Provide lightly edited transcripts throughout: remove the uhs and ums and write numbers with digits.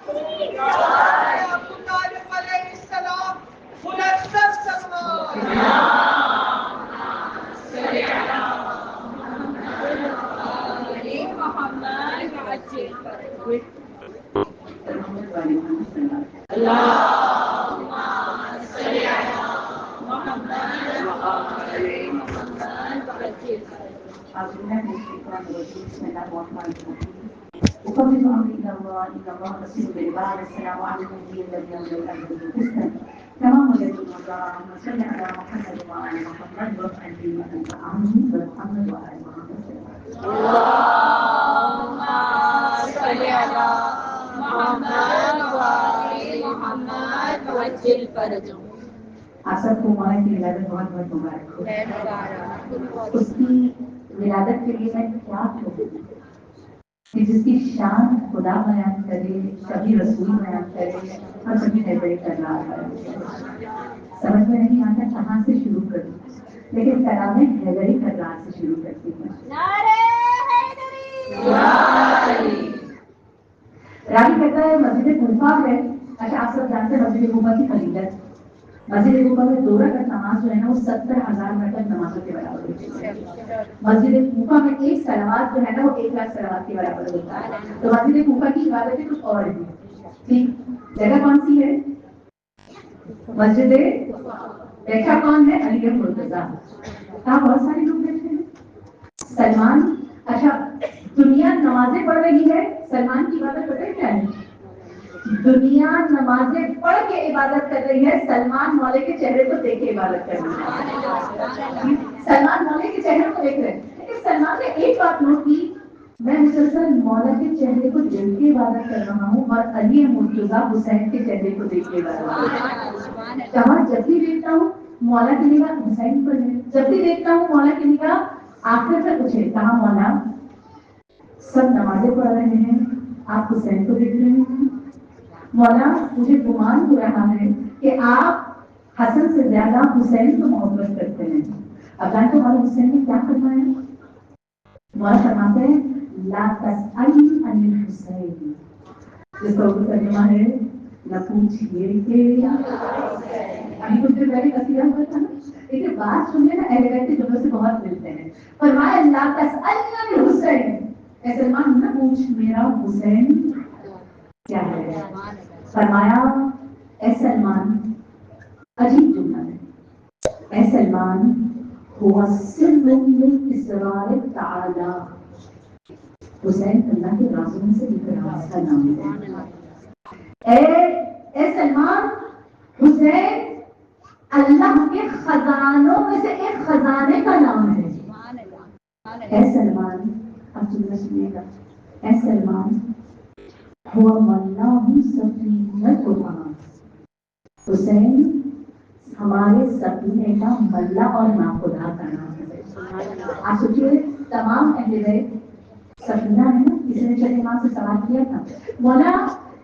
ابو طالب علیہ السلام منزل سلمان وقبل أمر إلى الله إن الله بصير بالعباد. السلام عليكم أيها الذين آمنوا بالقسط كما وجدتم اللهم صل على محمد وآل محمد وافعل فيما أنت أعلم محمد وآل محمد. اللهم صل على محمد وآل محمد وعجل فرجهم. آپ سب کو مولا کی ولادت بہت بہت مبارک ہو. اس کی ولادت کے لیے میں کیا کہوں کہ جس کی شان خدا بیان کرے، کبھی رسول بیان کرے اور کبھی حیدری کرنا کرے. سمجھ میں نہیں آتا کہاں سے شروع کروں، لیکن کلامیں حیدری کرنا سے شروع کرتی ہیں. راوی کہتا ہے مسجد کوفہ ہے. اچھا آپ سب جانتے ہیں مسجد کوفہ کی فضیلت. مسجد کوفہ میں 2 رکعت نماز جو ہے نا وہ 70,000 رکعت نمازوں کے برابر ہوتی ہے. مسجد کوفہ میں ایک صلوات جو ہے نا وہ 1,00,000 صلوات کے برابر ہوتا ہے. تو مسجد کوفہ کی عبادتیں کچھ اور ہیں. ٹھیک، جگہ کون سی ہے؟ مسجد دیکھا کون ہے؟ علی گڑھ مرتضیٰ. کہاں بہت سارے لوگ بیٹھے ہیں. سلمان، اچھا دنیا نمازیں پڑھ رہی ہے، سلمان کی عبادت پتہ ہے کیا ہے؟ دنیا نمازیں پڑھ کے عبادت کر رہی ہے، سلمان مولا کے چہرے کو دیکھ کے عبادت کر رہی ہے. سلمان مولا کے چہرے کو دیکھ رہے ہیں. لیکن سلمان نے ایک بات نوٹ کی، میں مسلسل مولا کے چہرے کو دیکھ کے عبادت کر رہا ہوں اور علی مرتضیٰ حسین کے چہرے کو دیکھ کے عبادت کر رہا ہوں. کہاں جب بھی دیکھتا ہوں مولا کی نگاہ حسین پر ہے، جب بھی دیکھتا ہوں مولا کی نگاہ آخر تک پوچھے کہاں مولا سب نمازیں پڑھ رہے ہیں، آپ حسین کو دیکھ رہے ہیں. مولا مجھے گمان ہو رہا ہے کہ آپ حسن سے زیادہ حسین کو محبت کرتے ہیں. اب جانتے ہو مولا حسین نے کیا فرمایا؟ مولا فرماتے ہیں لا تسألنی عن الحسین، جس کا اردو ترجمہ ہے نہ پوچھیے کہ ابھی کچھ دیر پہلے قصیدہ ہوا تھا نا. لیکن بات سننے نا اہل بیت کے جملوں سے بہت ملتے ہیں. فرمایا لا تسألنی عن الحسین، اے سلمان نہ پوچھ میرا حسین کیا ہے. فرمایا اے سلمان، عجیب جملہ ہے، اے سلمان هو سر من اسرار تعالی، حسین اللہ کے رازوں میں سے ایک راز کا نام ہے. اے سلمان، حسین اللہ کے خزانوں میں سے ایک خزانے کا نام ہے. اے سلمان، اب جملہ سنیے گا، اے سلمان هو واللہ سفینتنا، حسین ہمارے سفینے کا ملا اور ناخدا کا نام ہے. آپ سوچیے تمام اہل بیت سفینہ ہے نا، کسی نے چلے وہاں سے سوال کیا تھا مولا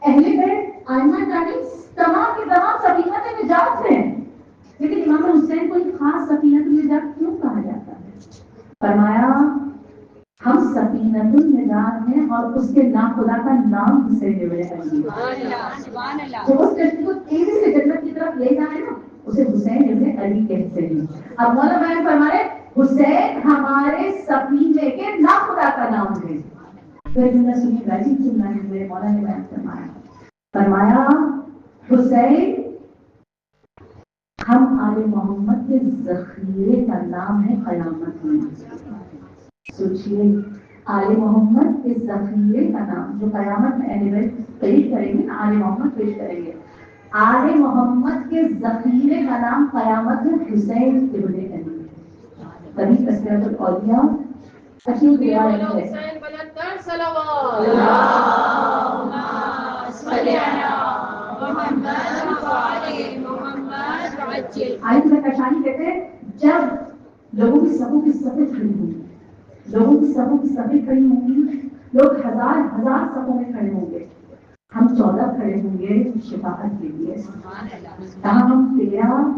اہل بیت آئمہ جانی تمام کے تمام سفینہ میں نجات ہیں، لیکن امام حسین کو ایک خاص سفینہ نجات کیوں کہا جاتا ہے؟ فرمایا ہم سفینہ النجات ہیں اور اس کے ناخدا کا نام حسین ابن علی. جو اس کشتی کو تیزی سے جنت کی طرف لے جائے نا اسے حسین ابن علی کہتے ہیں. اب مولا بیان فرمائے حسین ہمارے سفینے کے ناخدا کا نام ہے. پھر جملہ سنیے گا، عجیب جملہ ہے میرے مولا نے بیان فرمایا حسین ہم آل محمد کے ذخیرے کا نام ہے قیامت میں. سوچیے آل محمد کے ذخیرے کا نام جو قیامت میں اہل بیت پیش کریں گے نا، آل محمد پیش کریں گے، آل محمد کے ذخیرے کا نام قیامت میں حسین ابن علی. کبھی تذکرۃ الاولیاء اچھی روایت ہے. آئے میں کشانی کہتے ہیں جب لوگوں کی صفوں کی صفیں کھڑی ہوں گی، لوگوں کی صفوں کی صفیں کھڑی ہوں گی، لوگ ہزار ہزار صفوں میں کھڑے ہوں گے، ہم 14 کھڑے ہوں گے شفاعت کے لیے. کہاں ہم 13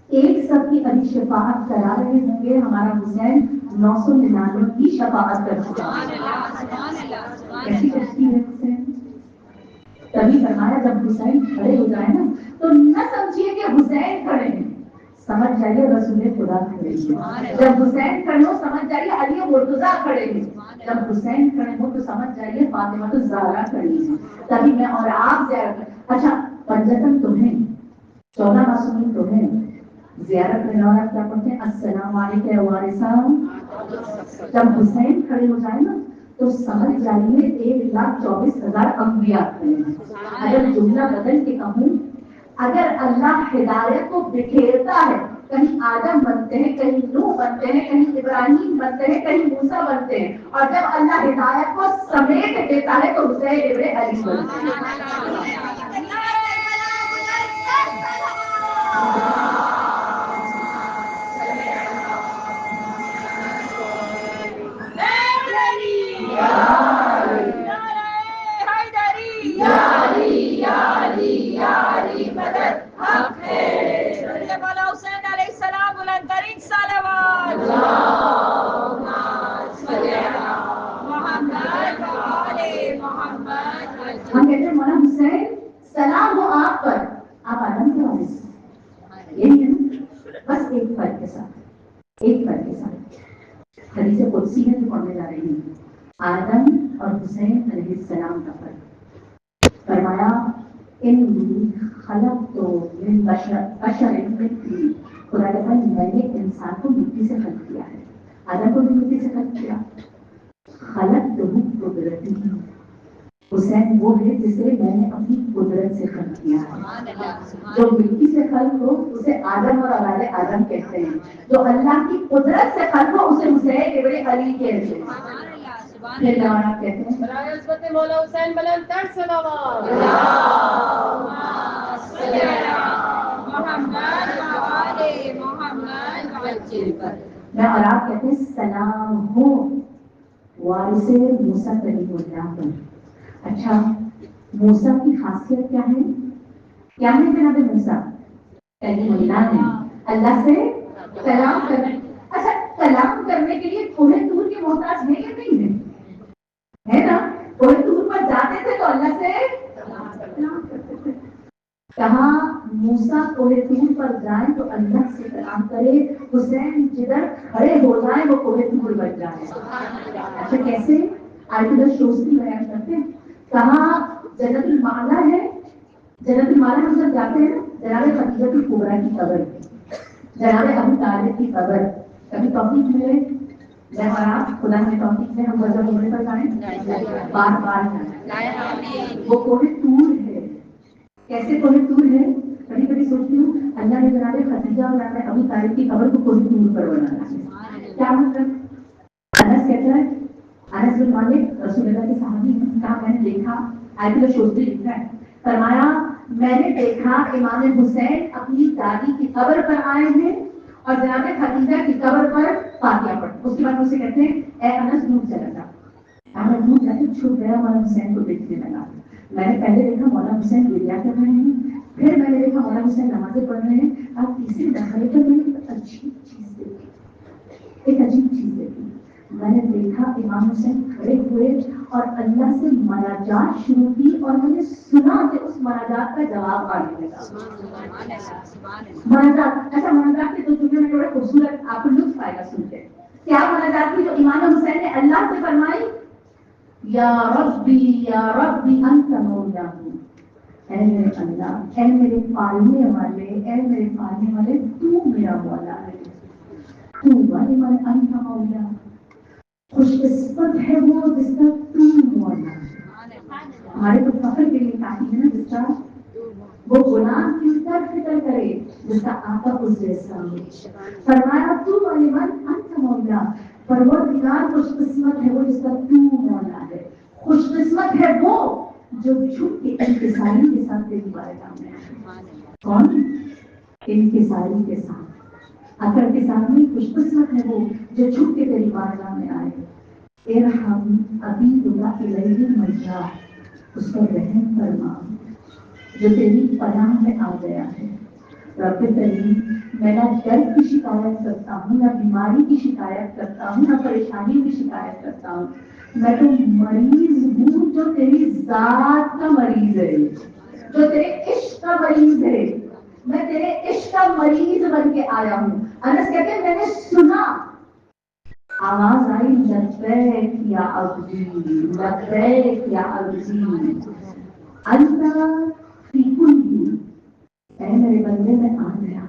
ایک سب کی ابھی شفاعت کرا رہے ہوں گے، ہمارا حسین 999 کی شفاعت کر چکا ہے. کیسی کشتی ہے حسین؟ تبھی فرمایا جب حسین کھڑے ہو جائے نا تو نہ سمجھیے کہ حسین کھڑے ہیں، سمجھ جائیے رسول خدا کھڑے ہیں۔ جب حسین کھڑے ہو سمجھ جائیے علی مرتضیٰ کھڑے ہیں، جب حسین کھڑے ہو تو سمجھ جائیے فاطمہ الزہرا کھڑی ہیں۔ تبھی میں اور آپ زیارت، اچھا پنجتن تو ہیں، 14 معصومین تو ہیں، زیارت میں اور کیا پڑھتے ہیں؟ السلام علیکم یا وارثہ۔ جب حسین کھڑے ہو جائے نا تو سمجھ جائیے 1,24,000 انبیاء کھڑے ہیں۔ اگر جملہ بدل کے کہوں، اگر اللہ ہدایت کو بکھیرتا ہے، کہیں آدم بنتے ہیں، کہیں نوح بنتے ہیں، کہیں ابراہیم بنتے ہیں، کہیں موسیٰ بنتے ہیں، اور جب اللہ ہدایت کو سمیٹ دیتا ہے تو حسین ابن علی بنتے ہیں۔ ہم کہتے ہیں مولانا حسین سلام ہو آپ پر، آپ آدم کے وارث ہیں، یہی ہے نا، بس ایک فرق کے ساتھ، ایک فرق کے ساتھ حدیث قدسی ہے جو پڑھنے جا رہے ہیں، آدم اور حسین علیہ السلام کا فرق، فرمایا انی خلقت من بشر من طین، خدا کہتا ہے میں نے انسان کو مٹی سے خلق کیا ہے، آدم کو بھی مٹی سے خلق کیا، خلقتہ بقدرتی، حسین وہ ہے جسے میں نے اپنی قدرت سے خلق کیا ہے۔ جو مٹی سے خلق ہو اسے آدم اور اولاد آدم کہتے ہیں، جو اللہ کی قدرت سے خلق ہو اسے حسین ابن علی کہتے ہیں۔ پھر جواب کہتے ہیں برائے عصمت مولا حسین بلند تر صلوات۔ میں اور آپ کہتے ہیں سلام ہو وارث موسیٰ کلیم اللہ پر۔ اچھا موسیٰ کی خاصیت کیا ہے؟ کیا ہے جناب موسیٰ؟ کلیم اللہ ہے، اللہ سے کلام کرنے، اچھا کلام کرنے کے لیے کوہ طور کے محتاج ہے یا نہیں ہے نا؟ کوہ طور پر جاتے تھے تو اللہ سے کلام کرتے تھے، کہاں موسیٰ کوہ طور پر جائیں تو اللہ سے کلام کرے، حسین جدھر کھڑے ہو جائیں وہ کوہ طور بن جائے۔ اچھا کیسے؟ آیت اللہ شوستی بیان کرتے ہیں، کہاں جنت المعلا ہے، جنت المعلا ہم جب جاتے ہیں جناب خدیجہ کبریٰ کی قبر، جناب ابو طالب کی قبر، کبھی توفیق ملے میں اور آپ خدا نے توفیق میں ہم غزہ عمرے پر جائیں، بار بار جائیں، وہ کوہ طور ہے۔ کیسے کوہ طور ہے؟ کبھی کبھی سوچتی ہوں اللہ نے جناب خدیجہ اور جناب ابو طالب کی قبر کو کوہ طور پر بنانا ہے، کیا مطلب؟ انس کہتا ہے، انس بن مالک رسول اللہ کے صحابی ہیں، کہا میں نے دیکھا، آیت اللہ شوستی لکھا ہے، فرمایا میں نے دیکھا امام حسین اپنی دادی کی قبر پر آئے ہیں اور جناب خدیجہ کی قبر پر فاتحہ پڑھ، اس کے بعد اسے کہتے ہیں اے انس دودھ چلا جا، میں دودھ جا کے چھپ گیا، مولانا حسین کو دیکھنے لگا، میں نے پہلے دیکھا مولانا حسین گریا کر رہے ہیں، پھر میں نے دیکھا مولانا حسین نمازیں پڑھ رہے ہیں، اب تیسری دفعہ پر میں نے ایک عجیب چیز دیکھی، ایک عجیب چیز دیکھی، میں نے دیکھا امام حسین کھڑے ہوئے اور اللہ سے مناجات شروع کی اور میں نے سنا کہ اس مناجات کا جواب آنے لگا۔ مناجات، ایسا مناجات کے دو جملے میں بڑے خوبصورت آپ کو لطف آئے گا سن کے، کیا مناجات کی جو امام حسین نے اللہ سے فرمائی، یا ربی انت مولانا، اے میرے اللہ، اے میرے پالنے والے، اے میرے پالنے والے، تو میرا مولا ہے، تو والے من انت مولا، خوش قسمت ہے وہ جس کا تو مولا ہے۔ ہمارے تو فخر کے لیے کافی ہے نا جس کا وہ غلام کی طرف فکر کرے جس کا آقا اس جیسا ہو۔ فرمایا تو والے من انت مولا، پروردگار خوش قسمت ہے وہ جس کا تو مولا ہے، خوش قسمت ہے وہ جو جھک کے انکساری کے ساتھ تیری بارگاہ میں آئے۔ کون؟ انکساری کے ساتھ، اکڑ کے ساتھ نہیں، خوش قسمت ہے وہ جو جھک کے تیری بارگاہ میں آئے۔ ارحم عبیدک الیہ مجا، اس پر رحم فرما جو تیری پناہ میں آ گیا ہے۔ رب کریم میں نہ درد کی شکایت کرتا ہوں، نہ بیماری کی شکایت کرتا ہوں، نہ پریشانی کی شکایت کرتا ہوں، میں تو مریض ہوں جو تیری ذات کا مریض ہے، جو تیرے عشق کا مریض ہے، میں تیرے عشق کا مریض بن کے آیا ہوں۔ انس کہتے ہیں میں نے سنا، آواز آئی لبیک یا عبدی لبیک یا عبدی انت فی کلی، اے میرے بندے میں آ گیا۔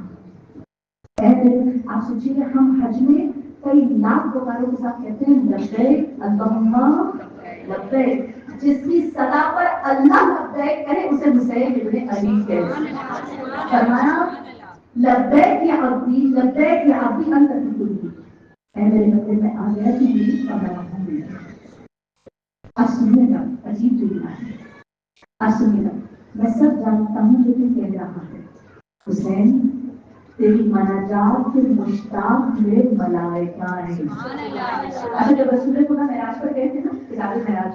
آپ سوچیے کہ ہم حج میں کئی لاکھ پکاروں کے ساتھ کہتے ہیں لبیک اللہم لبیک، جس کی صدا پر اللہ لبیک کہے اسے حسین ابن علی کہتے ہیں۔ فرمایا لبیک یا عبدی لبیک یا عبدی انت فی کلی، اے میرے بندے میں آ گیا کہ میری پناہ ہوں۔ اب سنیے گا عجیب جو ہے، اب سنیے گا، میں سب جانتا ہوں لیکن کہہ رہا ہے حسین تیری مناجات کے مشتاق میرے ملائکہ ہیں۔ اچھا جب رسول خدا معراج پر گئے تھے نا، کتاب معراج،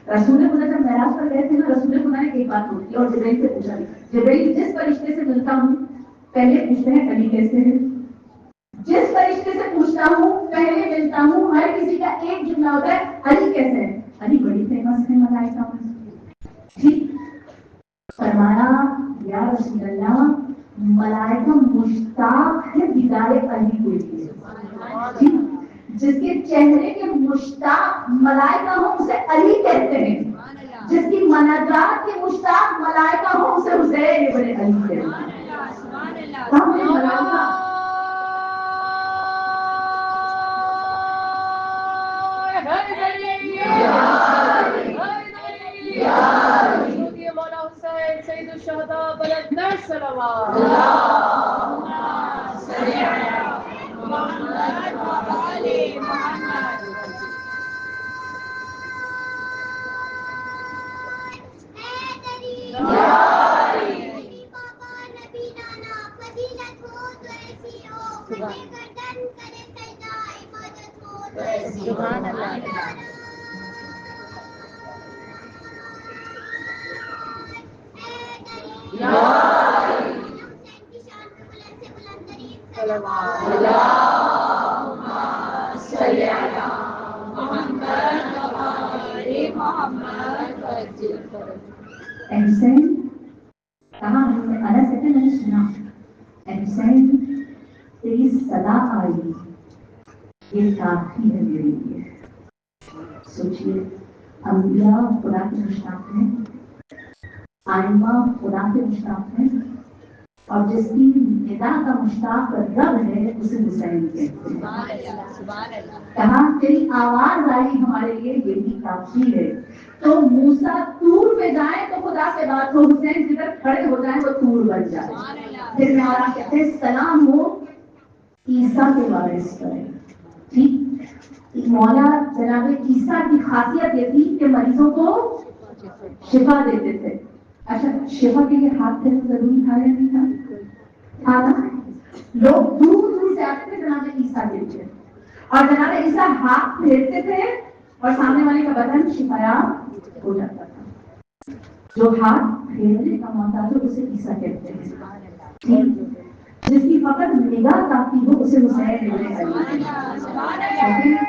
رسول خدا جب معراج پر گئے تھے نا، رسول خدا نے ایک بات بولی اور جبرائیل سے پوچھا، جبرائیل جس فرشتے سے ملتا ہوں پہلے پوچھتے ہیں علی کیسے ہے، جس فرشتے سے پوچھتا ہوں پہلے ملتا ہوں ہر کسی کا ایک جملہ ہوتا ہے علی کیسے ہے، علی بڑی فیمس ہے ملائکہ میں۔ ٹھیک فرمایا یا رسول اللہ ملائکہ مشتاق ہے دیدار علی کے لیے، جس کے چہرے کے مشتاق ملائکہ ہوں اسے علی کہتے ہیں، جس کی مناجات کے مشتاق ملائکہ ہوں اسے حسین ابن علی کہتے ہیں۔ مولا حسین سید الشہداء بلند در صلوات۔ سبحان اللہ۔ حسین کہا انس کہتے میں نے سنا حسین تیری صدا آئی یہ کافی ہے میرے لیے۔ سوچیے انبیاء خدا کے مشتاق ہیں، آئمہ خدا کے مشتاق ہیں، اور جس کی ندا کا مشتاق رب ہے اسے حسین کہتے ہیں۔ کہاں تیری آواز آئی ہمارے لیے یہ بھی کافی ہے۔ تو موسیٰ طور پہ جائیں تو خدا سے بات ہو، حسین جدھر کھڑے ہو جائیں وہ طور بن جائے۔ پھر میں اور کہتے ہیں سلام ہو عیسیٰ کے وارث پر۔ ٹھیک مولا جناب عیسیٰ کی خاصیت یہ تھی کہ مریضوں کو شفا دیتے تھے۔ اچھا شفا کے لیے ہاتھ پھیرنا ضروری تھا یا نہیں تھا؟ نا لوگ دور دور سے آتے تھے جناب عیسیٰ کے لیے، اور جناب عیسیٰ ہاتھ پھیرتے تھے اور سامنے والے کا بدن شفایاب ہو جاتا تھا۔ جو ہاتھ پھیرنے کا محتاج ہو اسے عیسیٰ کہتے ہیں، جس کی فقط نگاہ کافی ہو اسے حسین ابن علی کہتے ہیں۔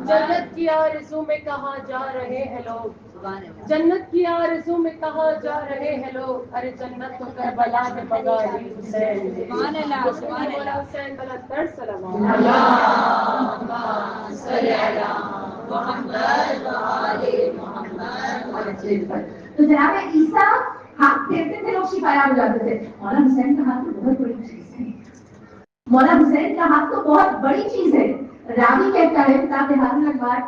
جنت کی آرزو میں کہاں جا رہے ہیں لوگ، جنت کی آرزو میں کہاں جا رہے ہیں لوگ، ارے جنت تو کربلا میں مگاری حسین۔ مولا حسین بلند در صلوات۔ تو جناب عیسیٰ ہاتھ پھیرتے تھے لوگ شفایاب ہو جاتے تھے۔ مولا حسین کا ہاتھ تو بہت بڑی چیز ہے، مولا حسین کا ہاتھ تو بہت بڑی چیز ہے۔ راوی کہتا ہے کتاب بہار الاخبار،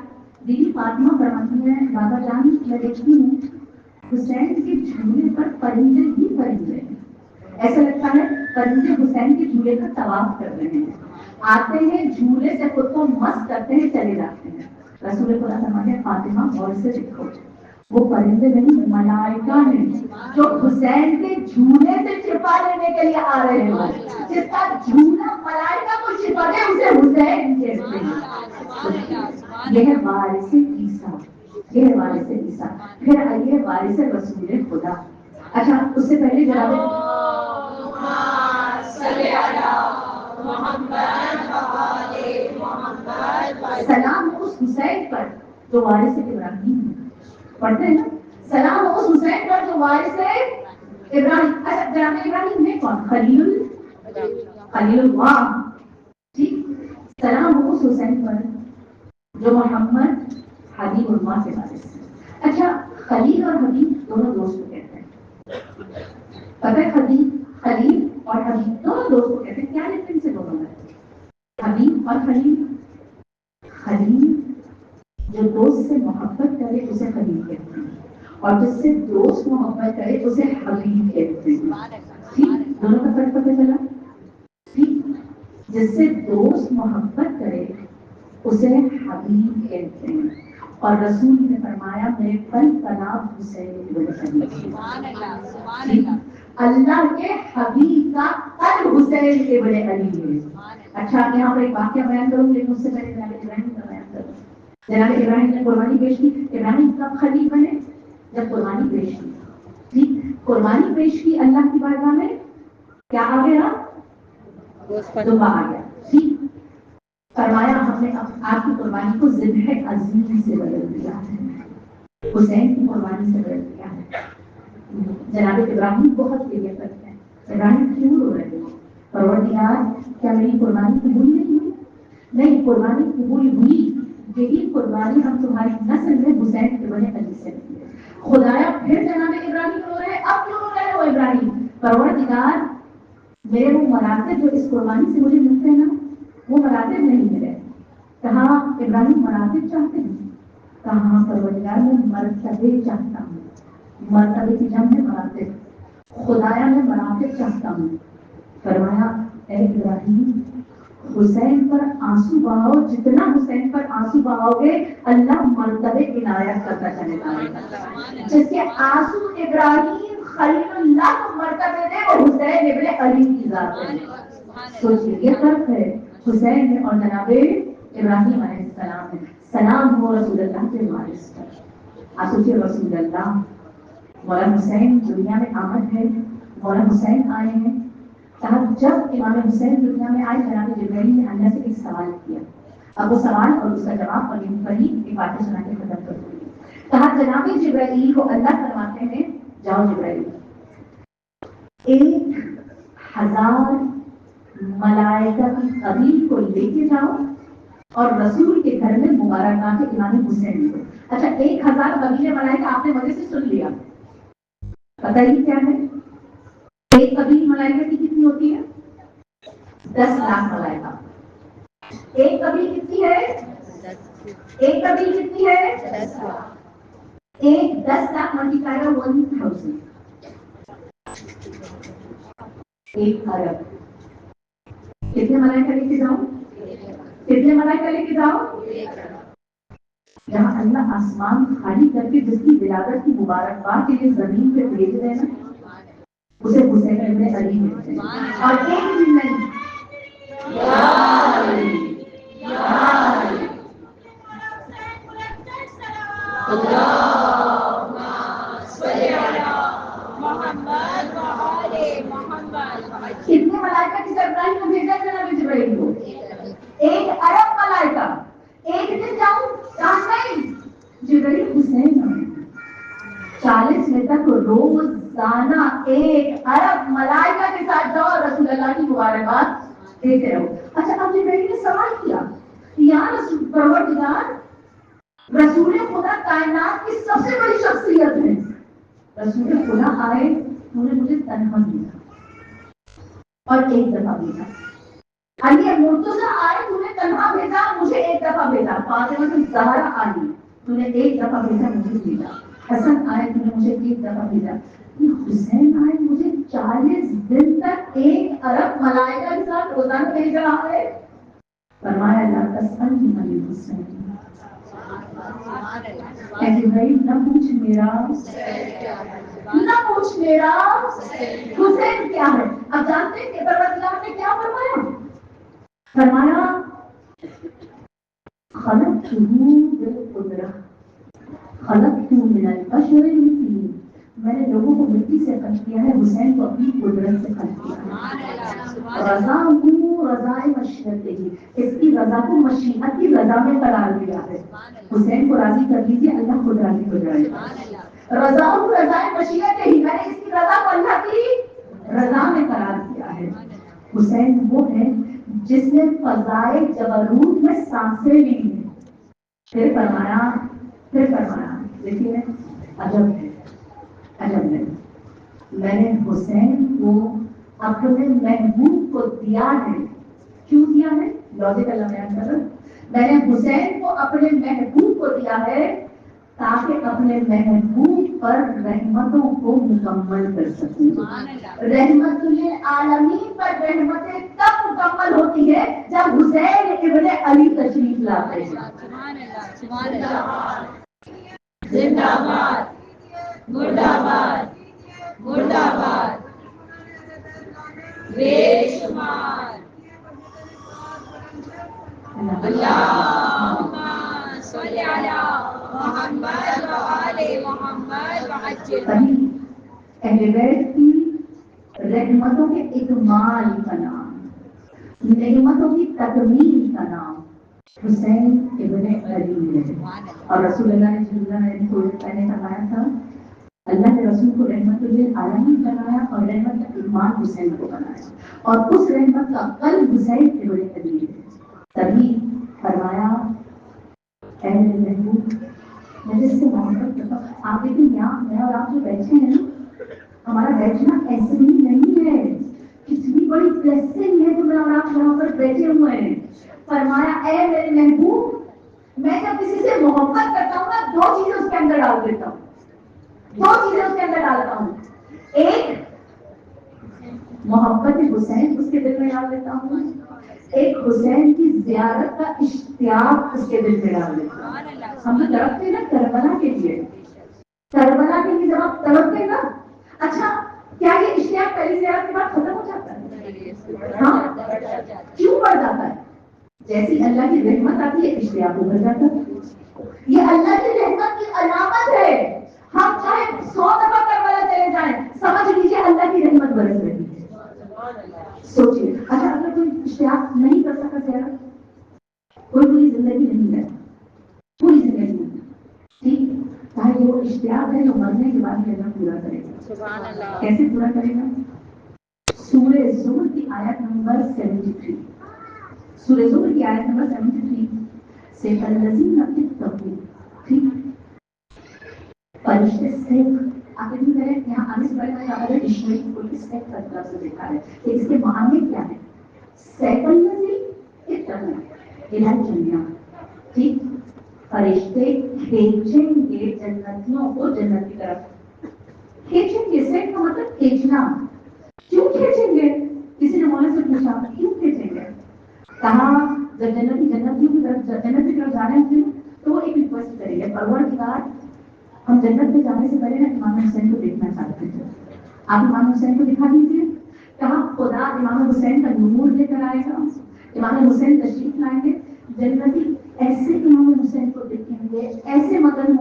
بی بی فاطمہ فرماتی ہے بابا جان میں دیکھتی ہوں حسین کے جھولے پر پرندے ہی پرندے ہیں، ایسا لگتا ہے پرندے حسین کے جھولے کا طواف کر رہے ہیں، آتے ہیں جھولے سے خود کو مست کرتے ہیں چلے جاتے ہیں۔ رسول خدا فرماتے ہیں فاطمہ غور سے دیکھو وہ پرندے نہیں، ملائکہ ہیں جو حسین کے جھولے سے شفا لینے کے لیے آ رہے ہیں. جس کا جھولا ملائکہ کو شفا دے اسے حسین کہتے ہیں. یہ ہے وارث عیسیٰ، یہ ہے وارث عیسیٰ. پھر آئیے وارث رسول خدا. اچھا اس سے پہلے جناب سلام اس حسین پر جو وارث ابراہیم ہے. پڑھتے ہیں نا، سلام اس حسین پر جو وارث ابراہیم. اچھا جناب ابراہیم ہے کون؟ خلیل اللہ. ٹھیک، سلام اس حسین پر جو محمد حبیب اللہ سے وارث ہے. اچھا خلیل اور حبیب دونوں دوست کو کہتے ہیں. پتہ ہے خلیل اور حبیب دونوں دوست کو کہتے ہیں. کیا ڈفرنس سے دونوں میں؟ حبیب اور خلیل. خلیل جو دوست سے محبت کرے اسے خلیل کہتے ہیں، اور جس سے دوست محبت کرے اسے حبیب کہتے ہیں. ٹھیک، دونوں کا فرق پتہ چلا. ٹھیک، جس سے دوست محبت کرے اسے حبیب کہتے ہیں. اور رسول نے فرمایا میرے قلب کا نام حسین. اللہ کے حبیب کا قلب حسین ابن علی ہے. اچھا یہاں پر ایک واقعہ بیان کروں لیکن اس سے پہلے جناب ابراہیم کا بیان کروں. جناب ابراہیم نے قربانی پیش کی. ابراہیم کب خلیل بنے؟ جب قربانی پیش کی. ٹھیک، قربانی پیش کی اللہ کی بارگاہ میں، کیا آ گیا؟ دعا آ گیا. ٹھیک، فرمایا ہم نے آپ کی قربانی کو ذبح عظیم سے بدل دیا ہے، حسین کی قربانی سے بدل دیا ہے. جناب ابراہیم بہت فکر کرتے ہیں. ابراہیم کیوں رو رہے ہیں؟ پروردگار کیا میری قربانی قبول نہیں ہوئی؟ نہیں، قربانی قبول ہوئی. یہی قربانی ہم تمہاری نسل میں حسین ابن علی سے دی ہے. خدایا پھر جناب ابراہیم رو رہے ہیں. اب کیوں رو رہے ہو ابراہیم؟ پروردگار میرے وہ مراتب جو اس قربانی سے مجھے ملتے ہیں نا وہ مراتب نہیں ملے. کہاں ابراہیم مراتب چاہتے ہیں؟ کہاں پروردگار میں مرتبے چاہتا ہوں. مرتبے کی جنگ ہے مراتب. خدایا میں مراتب چاہتا ہوں. فرمایا اے ابراہیم حسین پر آنسو بہاؤ، جتنا حسین پر آنسو بہاؤ گے اللہ مرتبے عنایت کرتا چلے گا. جس کے آنسو ابراہیم خلیل اللہ کو مرتبے دے وہ حسین ابن علی کی ذات ہے. سوچیے یہ فرق ہے حسین میں اور جناب ابراہیم علیہ السلام میں. سلام ہو رسول اللہ کے وارث پر. آپ سوچیے رسول اللہ مولانا حسین دنیا میں آمد ہے، مولانا حسین آئے ہیں. جب امام حسین دنیا میں آئے جناب جبرائیل نے اللہ سے ایک سوال کیا. اب وہ سوال اور اس کا جواب پڑھی ایک بات سنا کے ختم کر دوں گی. کہا جناب جبرائیل کو اللہ فرماتے ہیں جاؤ جبرائیل 1000 ملائکہ کی قبیل کو لے کے جاؤ اور رسول کے گھر میں مبارکباد امام حسین کو. اچھا 1000 قبیلے ملائکہ آپ نے مزے سے سن لیا. پتہ ہی کیا ہے؟ ایک قبیل ملائکہ کی کتنی ہوتی ہے؟ 10 لاکھ ملائکہ. ایک قبیل کتنی ہے؟ ایک قبیل کتنی ہے؟ 10 لاکھ. ایک 10 لاکھ ملٹیپلائی 1000 ایک ارب. کتنے ملائکہ لے کے جاؤ؟ کتنے ملائکہ لے کے جاؤ؟ جہاں اللہ آسمان خالی کر کے جس کی ولادت کی مبارکباد کے لیے زمین پہ بھیج رہے ہیں اسے حسین ابن علی ملتے ہیں. اور ایک دن نہیں کتنے ملائکہ کی سربراہی کو بھیجا جناب جبرائیل کو؟ 1 ارب ملائکہ. ایک دن جاؤں کہاں نہیں جبرائیل حسین 40 میں تک روزانہ 1 ارب ملائکہ کے ساتھ جاؤ رسول اللہ کی مبارکباد دیتے رہو. اچھا اب جبرائیل نے سوال کیا یا رسول پروردگار رسول خدا کائنات کی سب سے بڑی شخصیت ہے، رسول خدا آئے انہوں نے مجھے تنہا دیا اور ایک دفعہ بھیجا. علی مرتضیٰ آئے تو نے تنہا بھیجا مجھے ایک دفعہ بھیجا. فاطمہ الزہرا آئی تو نے ایک دفعہ بھیجا مجھے بھیجا. حسن آئے تو نے مجھے ایک دفعہ بھیجا. حسین آئے مجھے 40 دن تک 1 ارب ملائکہ کے ساتھ روزانہ بھیج رہا ہے. فرمایا لا تسألنی عن الحسین اے جبرائیل نہ پوچھ میرا حسین کیا ہے. اب جانتے ہیں کہ پروردگار نے کیا فرمایا؟ فرمایا خلقتہ بالقدرہ خلقتہ من البشر المثلین، میں نے لوگوں کو مٹی سے خلق کیا ہے، حسین کو اپنی قدرت سے خلق کیا ہے. رضا رضائے مشیت ہی، اس کی رضا کو مشیت کی رضا میں قرار دیا ہے. حسین کو راضی کر لیجیے، اللہ خود راضی ہو جائے گا. رضا رضائے مشیت ہی، میں نے اس کی رضا کو اللہ کی رضا میں قرار دیا ہے. حسین وہ ہے جس نے فضائے جبروت میں سانسیں لی ہیں. پھر فرمایا دیکھیے عجب ہے میں نے حسین کو اپنے محبوب کو دیا ہے. کیوں دیا ہے؟ لاجک اللہ بیان کر رہا. میں نے حسین کو اپنے محبوب کو دیا ہے تاکہ اپنے محبوب پر رحمتوں کو مکمل کر سکوں. رحمت للعالمین پر رحمتیں تب مکمل ہوتی ہے جب حسین ابن علی تشریف لاتے ہیں. زندہ باد، مرد آباد، مرد آباد، بے شمار. اللہم صلی علی محمد و آل محمد وعجل. اہل بیت کی رحمتوں کے اکمال کا نام، نعمتوں کی تکمیل کا نام حسین ابن علی ہے. اور رسول اللہ نے فرمایا تھا اللہ نے رسول کو رحمت للعالمین بنایا اور رحمت کا ایمان حسین کو بنایا، اور اس رحمت کا قلب حسین ابن علی ہے. تبھی فرمایا اے میرے محبوب، میں جس سے محبت کرتا ہوں. آپ دیکھیں یہاں میں اور آپ جو بیٹھے ہیں نا، ہمارا بیٹھنا ایسے ہی نہیں ہے، کتنی بڑی بلیسنگ ہے جو میں اور آپ یہاں پر بیٹھے ہوئے ہیں. فرمایا اے میرے محبوب، میں جب کسی سے محبت کرتا ہوں نا، دو چیزیں اس کے اندر ڈال دیتا ہوں. ایک محبت حسین اس کے دل میں ڈال دیتا ہوں، ایک حسین کی زیارت کا اشتیاق اس کے دل میں ڈال دیتا ہوں. ہم تو تڑپتے ہیں نا کربلا کے لیے جب آپ تڑپتے ہیں نا. اچھا کیا یہ اشتیاق پہلی زیارت کے بعد ختم ہو جاتا ہے؟ ہاں، کیوں بڑھ جاتا ہے؟ جیسی اللہ کی رحمت آتی ہے اشتیاق ابھر جاتا ہے. یہ اللہ کی رحمت کی علامت ہے. ہم چاہے 100 دفعہ کربلا چلے جائیں، سمجھ لیجیے اللہ کی رحمت برس رہی ہے. سوچیے اچھا اگر کوئی اشتیاق نہیں کر سکا زیارت، کوئی پوری زندگی نہیں ہے، پوری زندگی نہیں ٹھیک، تاکہ وہ اشتیاق ہے جو مرنے کے بعد اللہ پورا کرے گا. کیسے پورا کرے گا؟ سورہ زمر کی آیت نمبر 73. سورہ زمر کی آیت نمبر 73 سے الذین اتقوا، ٹھیک، فرشتے سے آگے بھی میں یہاں آنے سے پہلے میں نے ڈکشنری کو اسٹیپ کا طرف سے دیکھا ہے کہ اس کے معنی کیا ہے. سیکنڈلی اتقوا الہی جنیا، ٹھیک، فرشتے کھینچیں گے جنتیوں کو جنت کی طرف. کھینچیں گے، سیٹ کا مطلب کھینچنا. کیوں کھینچیں گے؟ کسی نے مولانا سے پوچھا کیوں کھینچیں گے؟ کہا جب جنتیوں کی طرف جنت کی طرف جانے تھے تو وہ ایک ریکویسٹ کریں گے، پروردگار ہم جنت میں جانے سے پہلے نا امام حسین کو دیکھنا چاہتے تھے، آپ امام حسین کو دکھا دیجیے. کہاں خدا امام حسین کا نور لے کر آئے گا، امام حسین تشریف لائیں گے، جنتی ایسے امام حسین کو دیکھیں گے، ایسے مگن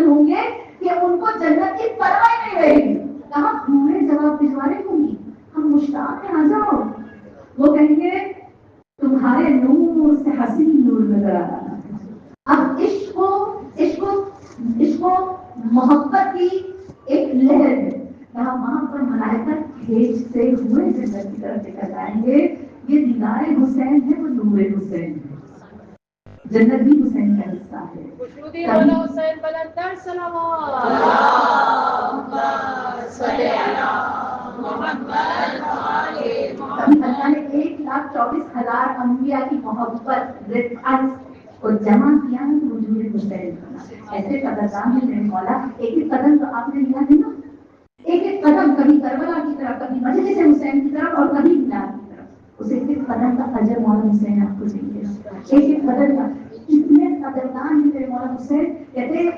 ہوں گے کہ ان کو جنت کی پرواہ نہیں رہے گی. کہاں ہمیں جواب بھجوانے ہوں گی، ہم مشتاق ہیں، آ جاؤ. وہ کہیں گے تمہارے نور سے حسین نور نظر آ رہا ہے. اب عشق کو محبت کی ایک لہر ہے. وہاں پر ملائکہ کھینچتے ہوئے جنت کی طرف لے کر جائیں گے. یہ دیدار حسین ہے، وہ نور حسین ہے. جنت بھی حسین کا حصہ ہے. حسین بلندر صلوات. ابھی اللہ نے 1,24,000 انبیاء کی محبت کو جمع کیا ہے تو وجود حسین بنا. ایسے قدردان ہے میرے مولا. ایک قدم تو آپ نے لیا ہے نا، ایک قدم، کبھی کربلا کی طرف، کبھی مجلس حسین کی طرف اور کبھی ملاد کی طرف. اس ایک قدم کا اجر مولا حسین آپ کو دیں گے. ایک قدم کا. کتنے قدردان مجھ سے کہتے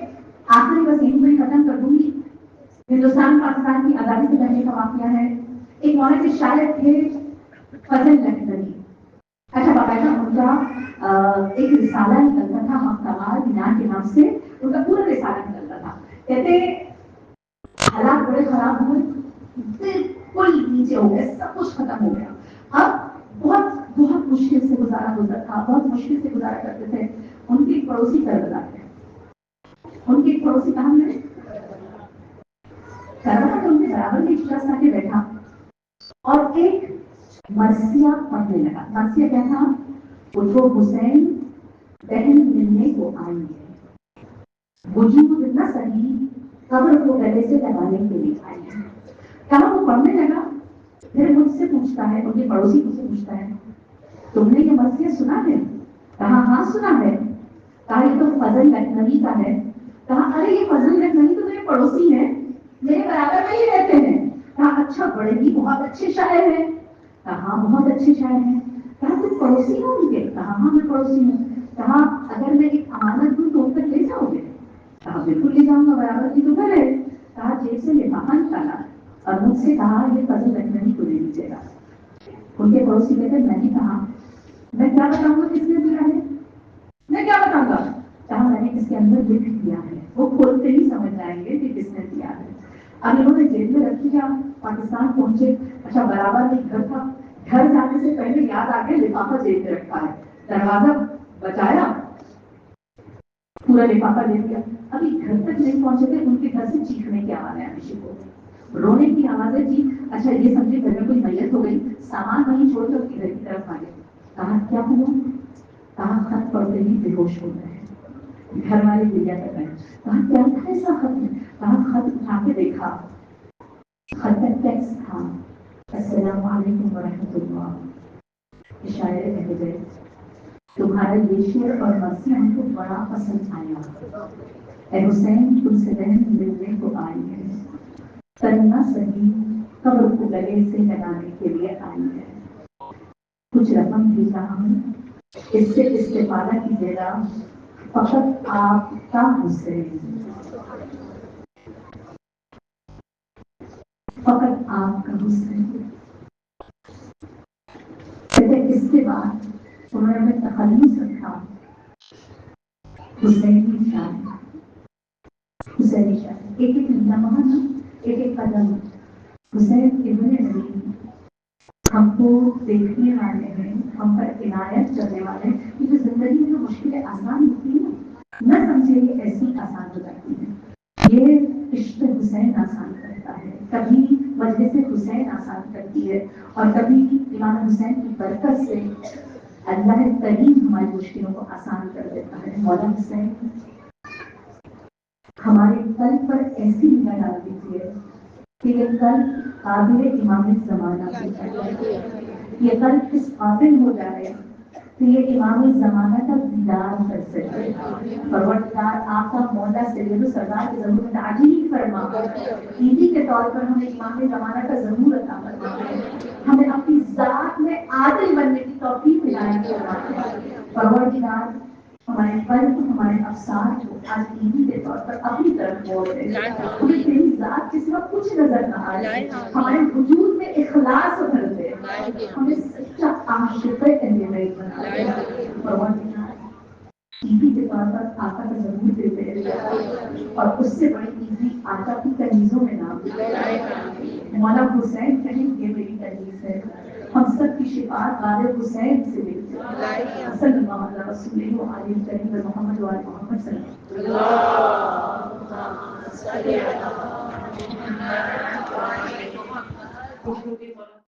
آخری بس یہیں میں ختم کر دوں گی. ہندوستان پاکستان کی آزادی سے پہلے کا واقعہ ہے. ایک مولانا کے شاعر تھے فضل لکھنوی. اچھا باقاعدہ ان کا ایک رسالہ نکلتا تھا مختار بنان کے نام سے. ان کا پورا رسالہ نکلتا تھا. کہتے حالات بڑے خراب ہوئے, بالکل نیچے ہو گئے, سب کچھ ختم ہو گیا. اب بہت بہت مشکل سے گزارا گزرا تھا, بہت مشکل سے گزارا کرتے تھے. ان کے پڑوسی کربلا تھے. ان کے پڑوسی کہاں میں کربلا تو ان کے برابر میں شخص آ کے بیٹھا اور ایک مرثیہ پڑھنے لگا. مرثیہ کیا تھا؟ اٹھو حسین بہن ملنے کو آئی ہے, وجود نہ سہی قبر کو گلے سے لگانے کے لیے آئی ہے. کہا وہ پڑھنے لگا. پھر مجھ سے پوچھتا ہے, ان کے پڑوسی مجھ سے پوچھتا ہے, تم نے یہ مرثیہ سنا ہے؟ کہا ہاں سنا ہے. کہا یہ تو فضل لکھنوی کا ہے. کہا ارے یہ فضل لکھنوی تو میرے پڑوسی ہیں, میرے برابر میں ہی رہتے ہیں. کہا اچھا بڑے ہی بہت اچھے شاعر ہیں. کہا ہاں بہت اچھے شاعر ہیں. کہا تم پڑوسی ہو ان کے؟ کہا ہاں میں پڑوسی ہوں. کہا اگر میں ایک امانت دوں تو ان تک لے جاؤ گے؟ کہا بالکل لے جاؤں گا, برابر کی تو گھر ہے. کہا جیب سے لفافہ نکالا اور مجھ سے کہا یہ فضل لکھنوی کو لے لیجیے گا. ان کے پڑوسی کہتے میں نے کہا میں کیا بتاؤں گا کس نے دیا ہے, میں کیا بتاؤں گا. کہا میں نے اس کے اندر لکھ دیا ہے, وہ کھولتے ہی سمجھ جائیں گے کہ کس نے دیا ہے. اب انہوں نے جیل میں رکھ دیا, پاکستان پہنچے. اچھا برابر ایک گھر تھا, گھر جانے سے پہلے یاد آ گیا لفافہ جیل میں رکھا ہے. دروازہ بچایا, پورا لفافہ لے لیا. ابھی گھر تک نہیں پہنچے تھے, ان کے گھر سے چیخنے کی آواز ہے, کسی کو رونے کی آوازیں تھی. اچھا یہ سمجھے گھر میں کوئی میت ہو گئی, سامان وہیں چھوڑ کر گھر کی طرف آ گئے. کہا کیا ہوا؟ کہا خط پڑھتے ہی بے ہوش ہو گئے. گھر والے دیا کر رہے ہیں. کہا کیا تھا ایسا خط میں؟ کہا خط اٹھا کے دیکھا, خط کا ٹیکسٹ تھا السلام علیکم ورحمۃ اللہ. شاعر کہہ گئے تمہارا یہ شعر اور مرثیہ ہم کو بڑا پسند آیا. اے حسین تم سے بہن ملنے کو آئی ہے, تننا سہی قبر کو گلے سے لگانے کے لیے آئی ہے. کچھ رقم بھی کہا ہوں, اس سے استفادہ کیجیے گا, فقط آپ کا حسین, فقط آپ کا حسین. اس کے بعد انہوں نے ہمیں تخلص رکھا حسینی شاعری, حسینی شاعری. ایک ایک لمحہ, ایک ایک قدم حسین ابن علی ہم کو دیکھنے والے ہیں, ہم پر عنایت کرنے والے ہیں. یہ جو زندگی میں مشکلیں آسان ہوتی ہیں نہ سمجھے یہ ایسی آسان ہو جاتی ہیں. یہ عشق حسین آسان کرتا ہے, کبھی مجلس حسین آسان کرتی ہے, اور کبھی امام حسین کی برکت سے اللہ کریم ہماری مشکلوں کو آسان کر دیتا ہے. مولا حسین ہمارے قلب پر ایسی نگاہ ڈال دیجیے کہ یہ قلب قابل امام زمانہ ہو جائے, یہ قلب اس قابل ہو جائے کہ یہ امام زمانہ کا دیدار کر سکے. پروردگار آپ کا مولا سید سردار کی ضرور تعجیل فرما, عیدی کے طور پر ہمیں امام زمانہ کا ضرور عطا فرما, ہمیں اپنی ذات میں عادل بننے کی توفیق عنایت فرما. پروردگار ہمارے قلب, ہمارے افسار کو آج عیدی کے طور پر اپنی طرف موڑ دے, ہمیں تیری ذات کے سوا کچھ نظر نہ آئے, ہمارے وجود میں اخلاص اتر دے, ہمیں سچا عاشق اہل بیت بنا دے. پروردگار عیدی کے طور پر آقا کا ضرور دیتے, اور اس سے بڑی عیدی آقا کی کنیزوں میں نام دے. مولا حسین کہیں یہ میری کنیز ہے, ہم سب کی شفاعت غالب حسین سے ملتی ہے. صلی اللہ علیہ وسلم و علیہ کریم محمد و علیہ محمد صلی اللہ علیہ وسلم.